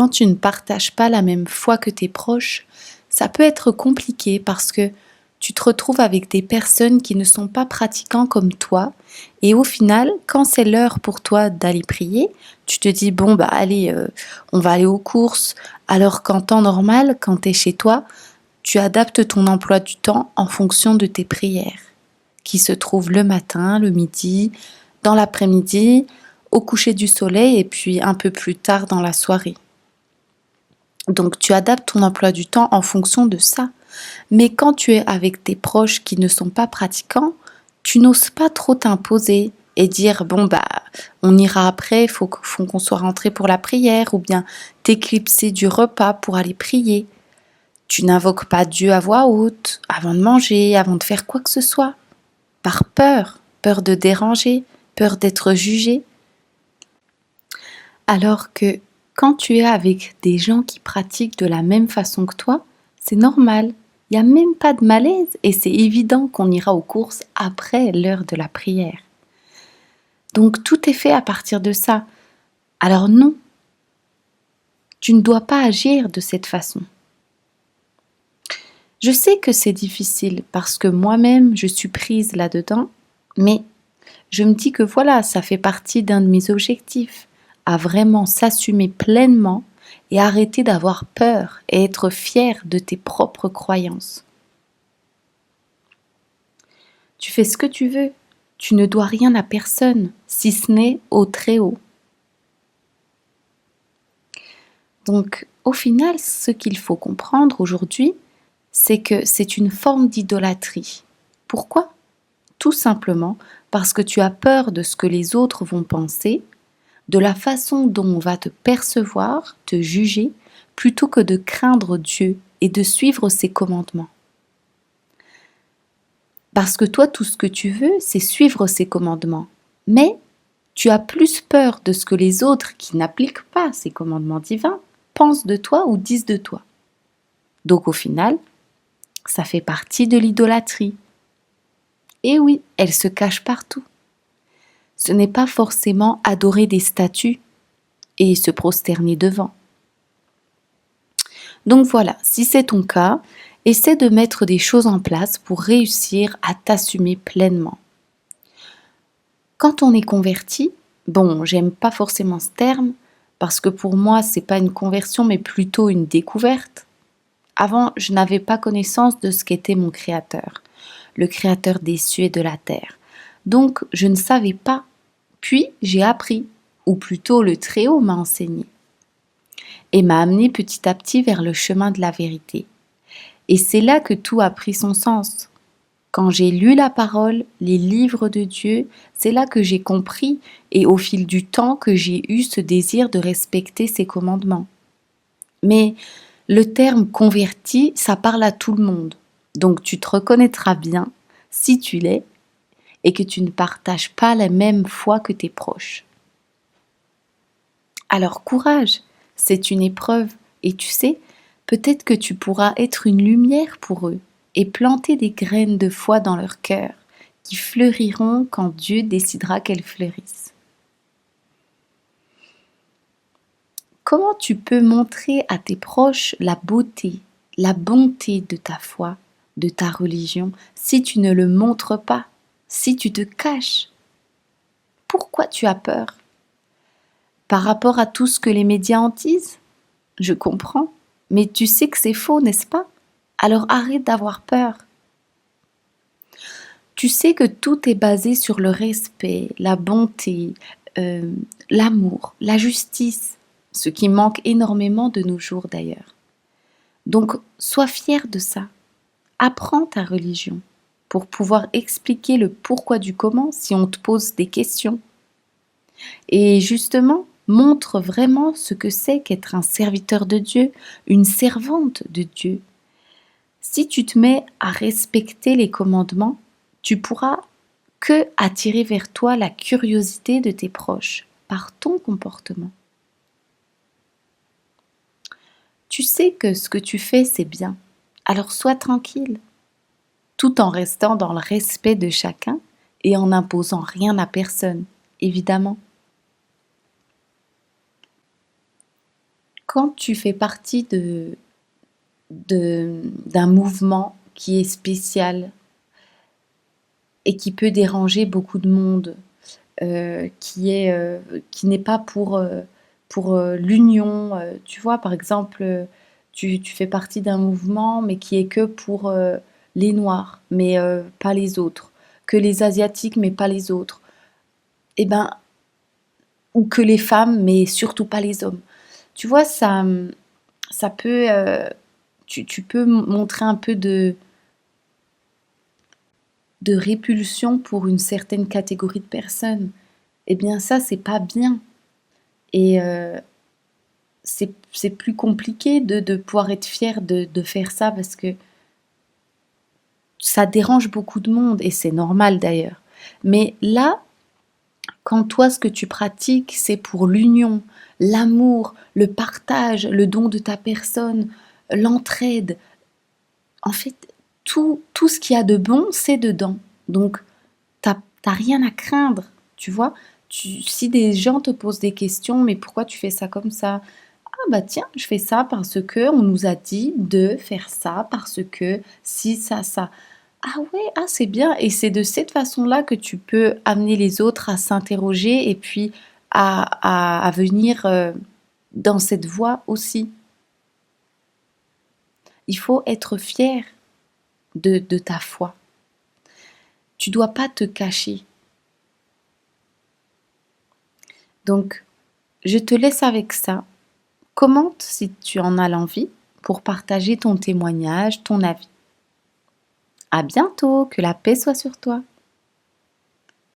quand tu ne partages pas la même foi que tes proches, ça peut être compliqué parce que tu te retrouves avec des personnes qui ne sont pas pratiquants comme toi et au final, quand c'est l'heure pour toi d'aller prier, tu te dis bon bah allez, on va aller aux courses, alors qu'en temps normal, quand tu es chez toi, tu adaptes ton emploi du temps en fonction de tes prières, qui se trouvent le matin, le midi, dans l'après-midi, au coucher du soleil et puis un peu plus tard dans la soirée. Donc tu adaptes ton emploi du temps en fonction de ça. Mais quand tu es avec tes proches qui ne sont pas pratiquants, tu n'oses pas trop t'imposer et dire bon bah on ira après, faut qu'on soit rentré pour la prière ou bien t'éclipser du repas pour aller prier. Tu n'invoques pas Dieu à voix haute, avant de manger, avant de faire quoi que ce soit, par peur, peur de déranger, peur d'être jugé. Alors que quand tu es avec des gens qui pratiquent de la même façon que toi, c'est normal. Il n'y a même pas de malaise et c'est évident qu'on ira aux courses après l'heure de la prière. Donc tout est fait à partir de ça. Alors non, tu ne dois pas agir de cette façon. Je sais que c'est difficile parce que moi-même je suis prise là-dedans, mais je me dis que voilà, ça fait partie d'un de mes objectifs, à vraiment s'assumer pleinement et arrêter d'avoir peur et être fier de tes propres croyances. Tu fais ce que tu veux, tu ne dois rien à personne, si ce n'est au Très-Haut. Donc, au final, ce qu'il faut comprendre aujourd'hui, c'est que c'est une forme d'idolâtrie. Pourquoi ? Tout simplement parce que tu as peur de ce que les autres vont penser, de la façon dont on va te percevoir, te juger, plutôt que de craindre Dieu et de suivre ses commandements. Parce que toi, tout ce que tu veux, c'est suivre ses commandements. Mais tu as plus peur de ce que les autres qui n'appliquent pas ces commandements divins pensent de toi ou disent de toi. Donc au final, ça fait partie de l'idolâtrie. Et oui, elle se cache partout. Ce n'est pas forcément adorer des statues et se prosterner devant. Donc voilà, si c'est ton cas, essaie de mettre des choses en place pour réussir à t'assumer pleinement. Quand on est converti, bon, j'aime pas forcément ce terme, parce que pour moi, c'est pas une conversion, mais plutôt une découverte. Avant, je n'avais pas connaissance de ce qu'était mon Créateur, le Créateur des cieux et de la terre. Donc, je ne savais pas. Puis, j'ai appris, ou plutôt le Très-Haut m'a enseigné, et m'a amené petit à petit vers le chemin de la vérité. Et c'est là que tout a pris son sens. Quand j'ai lu la parole, les livres de Dieu, c'est là que j'ai compris et au fil du temps que j'ai eu ce désir de respecter ses commandements. Mais le terme converti, ça parle à tout le monde. Donc tu te reconnaîtras bien, si tu l'es, et que tu ne partages pas la même foi que tes proches. Alors courage, c'est une épreuve, et tu sais, peut-être que tu pourras être une lumière pour eux et planter des graines de foi dans leur cœur qui fleuriront quand Dieu décidera qu'elles fleurissent. Comment tu peux montrer à tes proches la beauté, la bonté de ta foi, de ta religion, si tu ne le montres pas, si tu te caches? Pourquoi tu as peur? Par rapport à tout ce que les médias en disent? Je comprends, mais tu sais que c'est faux, n'est-ce pas? Alors arrête d'avoir peur. Tu sais que tout est basé sur le respect, la bonté, l'amour, la justice, ce qui manque énormément de nos jours d'ailleurs. Donc sois fier de ça. Apprends ta religion pour pouvoir expliquer le pourquoi du comment si on te pose des questions. Et justement, montre vraiment ce que c'est qu'être un serviteur de Dieu, une servante de Dieu. Si tu te mets à respecter les commandements, tu pourras que attirer vers toi la curiosité de tes proches par ton comportement. Tu sais que ce que tu fais, c'est bien, alors sois tranquille, tout en restant dans le respect de chacun et en n'imposant rien à personne, évidemment. Quand tu fais partie d'un mouvement qui est spécial et qui peut déranger beaucoup de monde, qui n'est pas pour l'union, tu vois? Par exemple, tu fais partie d'un mouvement, mais qui est que pour, les noirs, mais pas les autres, que les asiatiques, mais pas les autres. Et ben, ou que les femmes, mais surtout pas les hommes. Tu vois? Ça peut, tu peux montrer un peu de répulsion pour une certaine catégorie de personnes. Eh bien ça, c'est pas bien. Et c'est plus compliqué de pouvoir être fier de faire ça parce que ça dérange beaucoup de monde et c'est normal d'ailleurs. Mais là, quand toi, ce que tu pratiques, c'est pour l'union, l'amour, le partage, le don de ta personne, l'entraide, en fait, tout ce qu'il y a de bon, c'est dedans. Donc, t'as rien à craindre, tu vois. Si des gens te posent des questions, mais pourquoi tu fais ça comme ça? Ah bah tiens, je fais ça parce que on nous a dit de faire ça, parce que si, ça. Ah ouais, ah c'est bien. Et c'est de cette façon-là que tu peux amener les autres à s'interroger et puis à venir dans cette voie aussi. Il faut être fier de ta foi. Tu dois pas te cacher. Donc, je te laisse avec ça. Commente si tu en as l'envie pour partager ton témoignage, ton avis. À bientôt, que la paix soit sur toi.